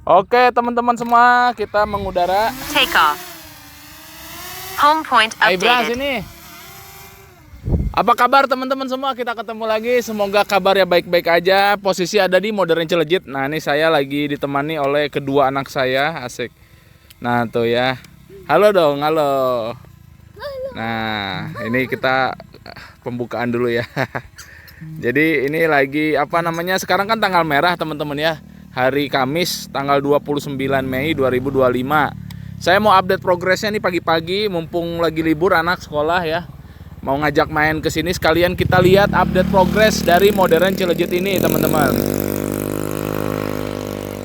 Oke teman-teman semua, kita mengudara. Take off. Home point Ibra updated. sini. Apa kabar teman-teman semua? Kita ketemu lagi. Semoga kabarnya baik-baik aja. Posisi ada di Modern Cileujit. Nah ini saya lagi ditemani oleh kedua anak saya. Asik. Nah tuh ya. Halo dong, halo. Nah ini kita pembukaan dulu ya. Jadi ini lagi apa namanya? Sekarang kan tanggal merah teman-teman ya. Hari Kamis tanggal 29 Mei 2025. Saya mau update progresnya nih pagi-pagi mumpung lagi libur anak sekolah ya. Mau ngajak main ke sini sekalian kita lihat update progres dari Modern Cileujit ini teman-teman.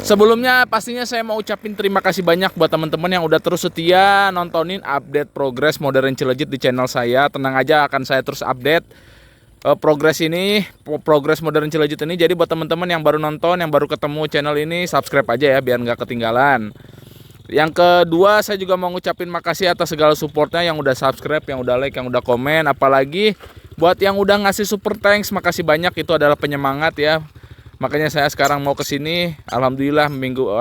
Sebelumnya pastinya saya mau ucapin terima kasih banyak buat teman-teman yang udah terus setia nontonin update progres Modern Cileujit di channel saya. Tenang aja akan saya terus update progres ini, progres Modern Cileujit ini. Jadi buat teman-teman yang baru nonton, yang baru ketemu channel ini, subscribe aja ya biar nggak ketinggalan. Yang kedua, saya juga mau ngucapin makasih atas segala supportnya yang udah subscribe, yang udah like, yang udah komen. Apalagi buat yang udah ngasih super thanks, makasih banyak, itu adalah penyemangat ya. Makanya saya sekarang mau kesini. Alhamdulillah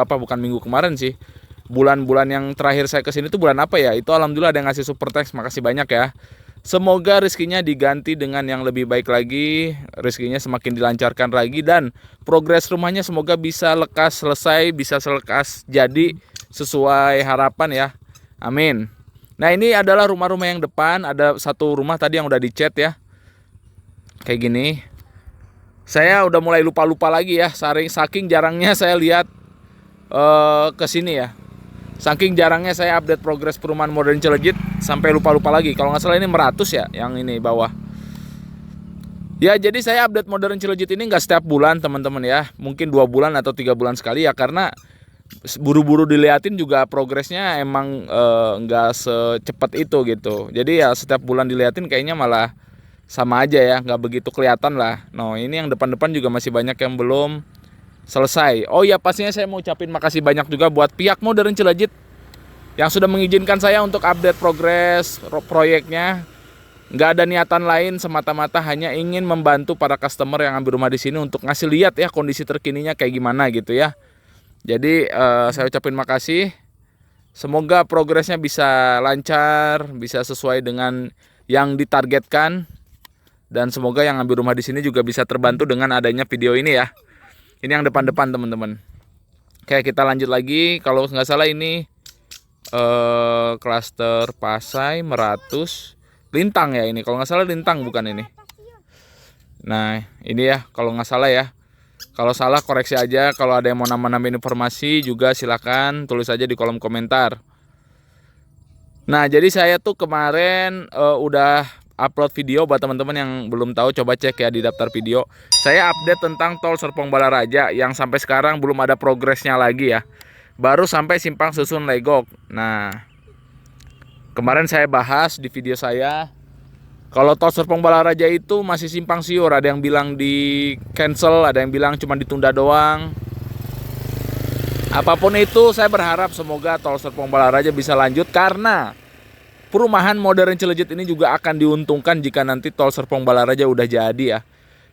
bukan minggu kemarin sih. Bulan-bulan yang terakhir saya kesini tuh bulan apa ya? Itu alhamdulillah ada yang ngasih super thanks, makasih banyak ya. Semoga rezekinya diganti dengan yang lebih baik lagi, rezekinya semakin dilancarkan lagi, dan progres rumahnya semoga bisa lekas selesai, bisa selekas jadi sesuai harapan ya. Amin. Nah ini adalah rumah-rumah yang depan. Ada satu rumah tadi yang udah dicat ya. Kayak gini. Saya udah mulai lupa-lupa lagi ya. Saking jarangnya saya lihat ke sini ya. Saking jarangnya saya update progres perumahan Modern Cileujit sampai lupa-lupa lagi. Kalau nggak salah ini Meratus ya yang ini bawah. Ya jadi saya update Modern Cileujit ini nggak setiap bulan teman-teman ya. Mungkin 2 bulan atau 3 bulan sekali ya, karena buru-buru diliatin juga progresnya emang nggak secepat itu gitu. Jadi ya setiap bulan diliatin kayaknya malah sama aja ya, nggak begitu kelihatan lah. No ini yang depan-depan juga masih banyak yang belum selesai. Oh ya pastinya saya mau ucapin makasih banyak juga buat pihak Modern Cileujit yang sudah mengizinkan saya untuk update progres proyeknya. Nggak ada niatan lain, semata-mata hanya ingin membantu para customer yang ambil rumah di sini untuk ngasih lihat ya kondisi terkininya kayak gimana gitu ya. Jadi saya ucapin makasih. Semoga progresnya bisa lancar, bisa sesuai dengan yang ditargetkan, dan semoga yang ambil rumah di sini juga bisa terbantu dengan adanya video ini ya. Ini yang depan-depan teman-teman. Oke kita lanjut lagi. Kalau nggak salah ini klaster Pasai, Meratus, Lintang ya ini. Kalau nggak salah Lintang bukan ini. Nah ini ya kalau nggak salah ya. Kalau salah koreksi aja. Kalau ada yang mau nambah-nambahin informasi juga silakan tulis aja di kolom komentar. Nah jadi saya tuh kemarin udah upload video. Buat teman-teman yang belum tahu coba cek ya di daftar video. Saya update tentang tol Serpong Balaraja yang sampai sekarang belum ada progresnya lagi ya. Baru sampai Simpang Susun Legok. Nah kemarin saya bahas di video saya. Kalau tol Serpong Balaraja itu masih simpang siur, ada yang bilang di cancel, ada yang bilang cuma ditunda doang. Apapun itu saya berharap semoga tol Serpong Balaraja bisa lanjut, karena perumahan Modern Cileujit ini juga akan diuntungkan jika nanti tol Serpong Balaraja udah jadi ya.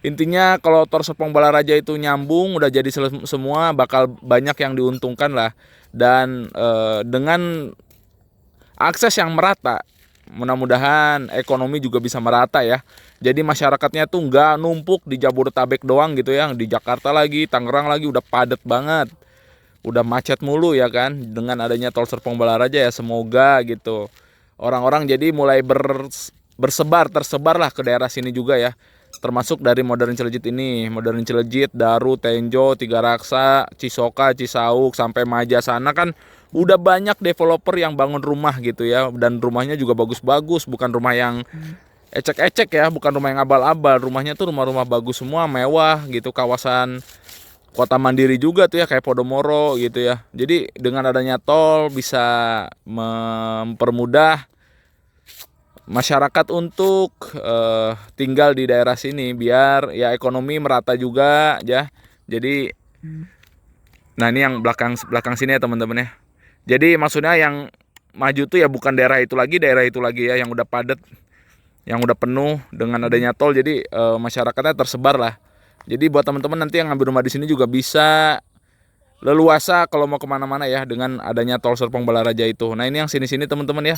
Intinya kalau tol Serpong Balaraja itu nyambung, udah jadi semua, bakal banyak yang diuntungkan lah. Dan dengan akses yang merata, mudah-mudahan ekonomi juga bisa merata ya. Jadi masyarakatnya tuh nggak numpuk di Jabodetabek doang gitu ya. Di Jakarta lagi, Tangerang lagi udah padat banget. Udah macet mulu ya kan. Dengan adanya tol Serpong Balaraja ya semoga gitu. Orang-orang jadi mulai tersebar lah ke daerah sini juga ya. Termasuk dari Modern Cileujit ini. Modern Cileujit, Daru, Tenjo, Tiga Raksa, Cisoka, Cisauk, sampai Maja sana kan udah banyak developer yang bangun rumah gitu ya. Dan rumahnya juga bagus-bagus, bukan rumah yang ecek-ecek ya, bukan rumah yang abal-abal. Rumahnya tuh rumah-rumah bagus semua, mewah gitu. Kawasan kota mandiri juga tuh ya, kayak Podomoro gitu ya. Jadi dengan adanya tol bisa mempermudah masyarakat untuk tinggal di daerah sini biar ya ekonomi merata juga ya. Jadi nah ini yang belakang sini ya teman-teman ya. Jadi maksudnya yang maju tuh ya bukan daerah itu lagi ya, yang udah padat, yang udah penuh dengan adanya tol. Jadi masyarakatnya tersebar lah. Jadi buat teman-teman nanti yang ngambil rumah di sini juga bisa leluasa kalau mau kemana-mana ya dengan adanya tol Serpong Balaraja itu. Nah ini yang sini-sini teman-teman ya,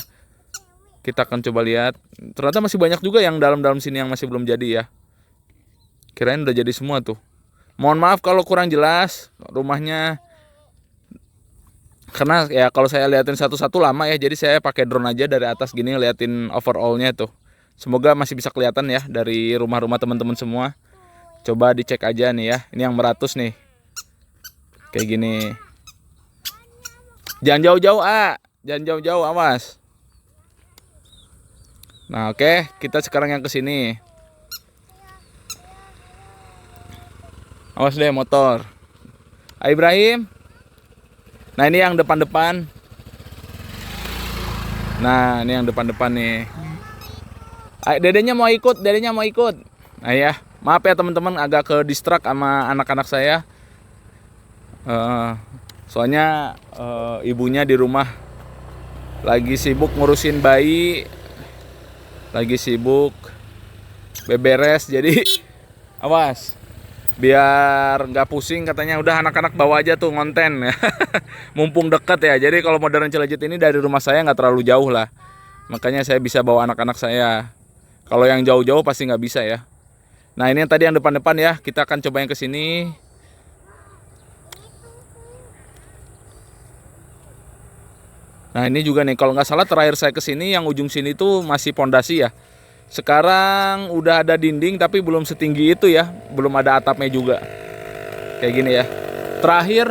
kita akan coba lihat. Ternyata masih banyak juga yang dalam-dalam sini yang masih belum jadi ya. Kirain udah jadi semua tuh. Mohon maaf kalau kurang jelas rumahnya, karena ya kalau saya liatin satu-satu lama ya, jadi saya pakai drone aja dari atas gini liatin overallnya tuh. Semoga masih bisa kelihatan ya dari rumah-rumah teman-teman semua. Coba dicek aja nih ya, ini yang meratus nih, kayak gini. Jangan jauh-jauh jangan jauh-jauh, awas. Nah oke, kita sekarang yang kesini. Awas deh motor. Ibrahim. Nah ini yang depan-depan. Nah ini yang depan-depan nih. Dedenya mau ikut. Nah ya, maaf ya teman-teman agak ke distract sama anak-anak saya. Soalnya ibunya di rumah lagi sibuk ngurusin bayi, lagi sibuk beberes, jadi awas. Biar nggak pusing katanya, udah anak-anak bawa aja tuh ngonten. Mumpung deket ya, jadi kalau Modern Cilejit ini dari rumah saya nggak terlalu jauh lah, makanya saya bisa bawa anak-anak saya. Kalau yang jauh-jauh pasti nggak bisa ya. Nah ini yang tadi yang depan-depan ya, kita akan coba yang kesini. Nah ini juga nih, kalau nggak salah terakhir saya kesini yang ujung sini tuh masih pondasi ya. Sekarang udah ada dinding tapi belum setinggi itu ya, belum ada atapnya juga. Kayak gini ya. Terakhir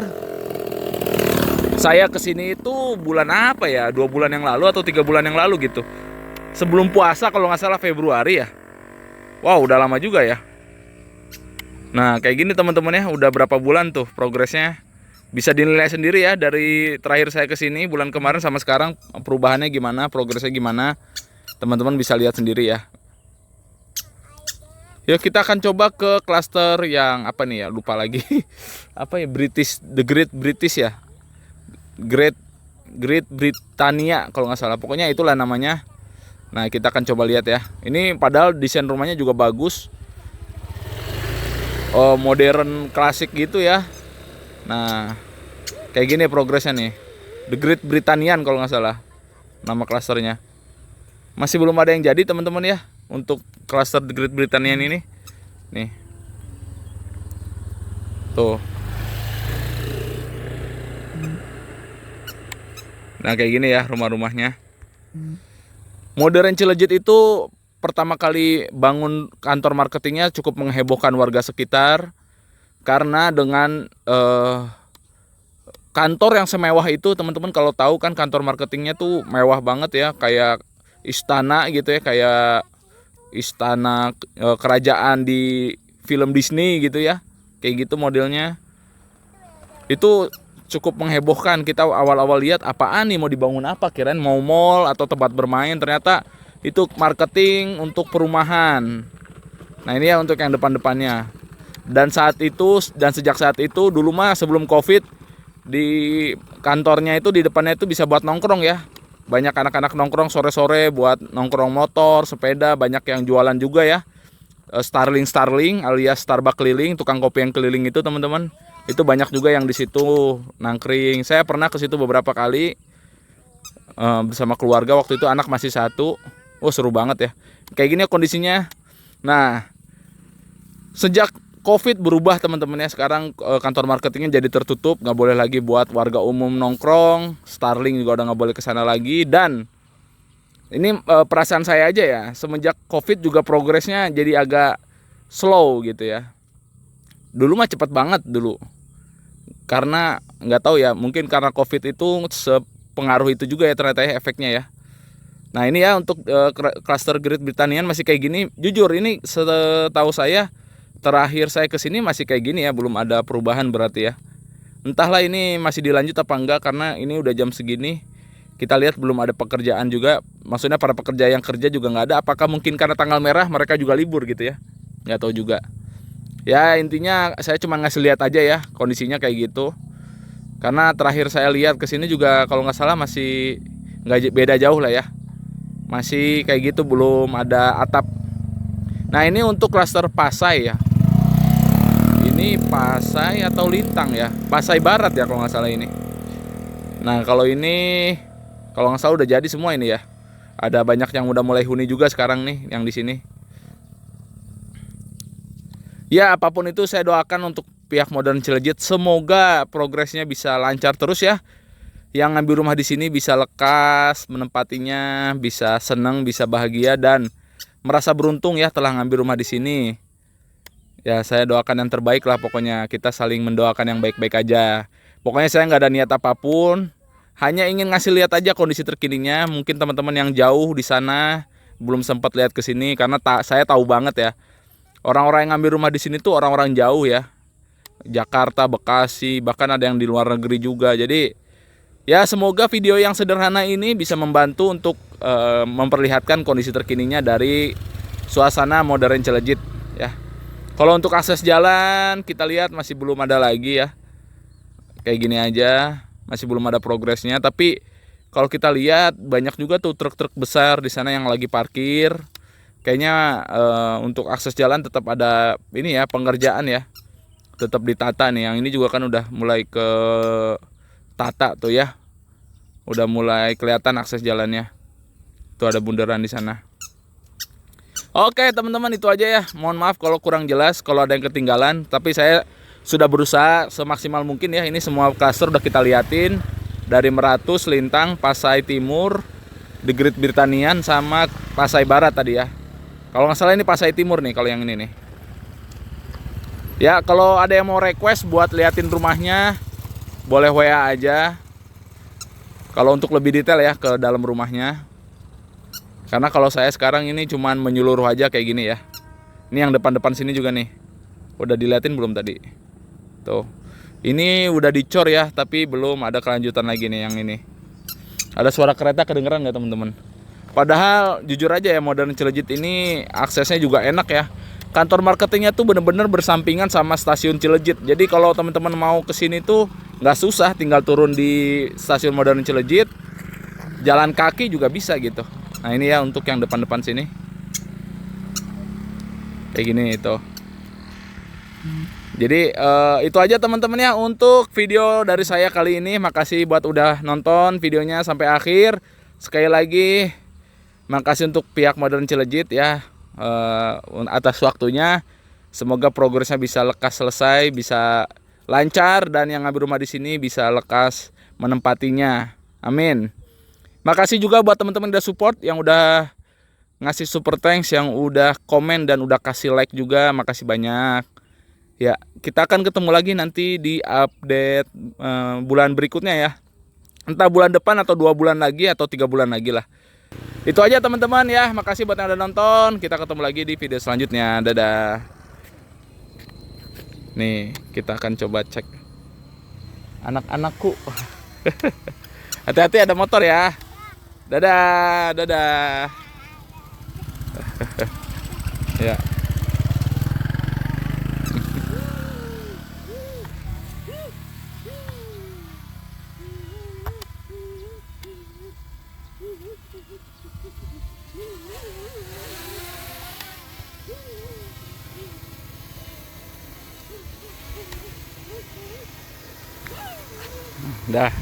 saya kesini itu bulan apa ya? 2 bulan yang lalu atau 3 bulan yang lalu gitu. Sebelum puasa kalau nggak salah Februari ya. Wow, udah lama juga ya. Nah kayak gini teman-teman ya, udah berapa bulan tuh progresnya. Bisa dinilai sendiri ya dari terakhir saya kesini bulan kemarin sama sekarang, perubahannya gimana, progresnya gimana. Teman-teman bisa lihat sendiri ya. Yuk kita akan coba ke klaster yang apa nih ya, lupa lagi. Apa ya, The Great British ya. Great Britannia kalau nggak salah. Pokoknya itulah namanya. Nah kita akan coba lihat ya. Ini padahal desain rumahnya juga bagus. Modern klasik gitu ya. Nah kayak gini progresnya nih. The Great Britannian kalau nggak salah nama klasternya. Masih belum ada yang jadi teman-teman ya untuk klaster The Great Britannian ini. Nih. Tuh. Nah kayak gini ya rumah-rumahnya. Modern Cilejit itu pertama kali bangun kantor marketingnya cukup menghebohkan warga sekitar. Karena dengan kantor yang semewah itu, teman-teman kalau tahu kan kantor marketingnya tuh mewah banget ya, kayak istana gitu ya, kayak istana kerajaan di film Disney gitu ya, kayak gitu modelnya. Itu cukup menghebohkan. Kita awal-awal lihat apaan nih, mau dibangun apa, kirain mau mall atau tempat bermain, ternyata itu marketing untuk perumahan. Nah ini ya untuk yang depan-depannya. Dan sejak saat itu dulu mah sebelum Covid, di kantornya itu di depannya itu bisa buat nongkrong ya. Banyak anak-anak nongkrong sore-sore buat nongkrong motor, sepeda, banyak yang jualan juga ya. Starling alias Starbucks keliling, tukang kopi yang keliling itu teman-teman. Itu banyak juga yang di situ nangkring. Saya pernah ke situ beberapa kali bersama keluarga, waktu itu anak masih 1. Oh seru banget ya. Kayak gini kondisinya. Nah, sejak Covid berubah teman-teman ya. Sekarang kantor marketingnya jadi tertutup, nggak boleh lagi buat warga umum nongkrong. Starling juga udah nggak boleh kesana lagi. Dan ini perasaan saya aja ya, semenjak Covid juga progresnya jadi agak slow gitu ya. Dulu mah cepet banget dulu. Karena nggak tahu ya, mungkin karena Covid itu sepengaruh itu juga ya ternyata ya efeknya ya. Nah ini ya untuk klaster Great Britannian masih kayak gini. Jujur ini setahu saya terakhir saya kesini masih kayak gini ya, belum ada perubahan berarti ya. Entahlah ini masih dilanjut apa enggak, karena ini udah jam segini. Kita lihat belum ada pekerjaan juga. Maksudnya para pekerja yang kerja juga nggak ada. Apakah mungkin karena tanggal merah mereka juga libur gitu ya? Nggak tahu juga. Ya intinya saya cuma ngasih lihat aja ya kondisinya kayak gitu. Karena terakhir saya lihat kesini juga kalau nggak salah masih nggak beda jauh lah ya. Masih kayak gitu, belum ada atap. Nah ini untuk klaster Pasai ya. ini Pasai atau Lintang ya, Pasai Barat ya kalau nggak salah ini. Nah kalau ini kalau nggak salah udah jadi semua ini ya. Ada banyak yang udah mulai huni juga sekarang nih yang di sini. Ya apapun itu saya doakan untuk pihak Modern Cileujit semoga progresnya bisa lancar terus ya. Yang ngambil rumah di sini bisa lekas menempatinya, bisa senang, bisa bahagia dan merasa beruntung ya telah ngambil rumah di sini. Ya saya doakan yang terbaik lah pokoknya, kita saling mendoakan yang baik-baik aja. Pokoknya saya nggak ada niat apapun, hanya ingin ngasih lihat aja kondisi terkininya. Mungkin teman-teman yang jauh di sana belum sempat lihat ke sini karena saya tahu banget ya. Orang-orang yang ngambil rumah di sini tuh orang-orang jauh ya. Jakarta, Bekasi, bahkan ada yang di luar negeri juga. Jadi ya semoga video yang sederhana ini bisa membantu untuk memperlihatkan kondisi terkininya dari suasana Modern Cileujit ya. Kalau untuk akses jalan kita lihat masih belum ada lagi ya. Kayak gini aja, masih belum ada progresnya. Tapi kalau kita lihat banyak juga tuh truk-truk besar di sana yang lagi parkir. Kayaknya untuk akses jalan tetap ada ini ya, pengerjaan ya. Tetap ditata nih. Yang ini juga kan udah mulai ke tata tuh ya. Udah mulai kelihatan akses jalannya. Tuh ada bundaran di sana. Oke teman-teman, itu aja ya. Mohon maaf kalau kurang jelas, kalau ada yang ketinggalan. Tapi saya sudah berusaha semaksimal mungkin ya. Ini semua klaster udah kita liatin. Dari Meratus, Lintang, Pasai Timur, The Great Britanian, sama Pasai Barat tadi ya. Kalau nggak salah ini Pasai Timur nih kalau yang ini nih. Ya kalau ada yang mau request buat liatin rumahnya, boleh WA aja. Kalau untuk lebih detail ya ke dalam rumahnya. Karena kalau saya sekarang ini cuman menyeluruh aja kayak gini ya. Ini yang depan-depan sini juga nih. Udah diliatin belum tadi? Tuh. Ini udah dicor ya, tapi belum ada kelanjutan lagi nih yang ini. Ada suara kereta kedengeran nggak teman-teman? Padahal jujur aja ya Modern Cileujit ini aksesnya juga enak ya. Kantor marketingnya tuh bener-bener bersampingan sama stasiun Cileujit. Jadi kalau teman-teman mau kesini tuh nggak susah, tinggal turun di stasiun Modern Cileujit. Jalan kaki juga bisa gitu. Nah ini ya untuk yang depan-depan sini. Kayak gini itu. Jadi itu aja teman-teman ya untuk video dari saya kali ini. Makasih buat udah nonton videonya sampai akhir. Sekali lagi makasih untuk pihak Modern Cileujit ya atas waktunya. Semoga progresnya bisa lekas selesai, bisa lancar, dan yang ngambil rumah di sini bisa lekas menempatinya. Amin. Makasih juga buat teman-teman udah support, yang udah ngasih super thanks, yang udah komen dan udah kasih like juga. Makasih banyak. Ya, kita akan ketemu lagi nanti di update bulan berikutnya ya. Entah bulan depan atau 2 bulan lagi atau 3 bulan lagi lah. Itu aja teman-teman ya. Makasih buat yang udah nonton. Kita ketemu lagi di video selanjutnya. Dadah. Nih, kita akan coba cek anak-anakku. Hati-hati ada motor ya. Dadah, dadah. Ya. Dah.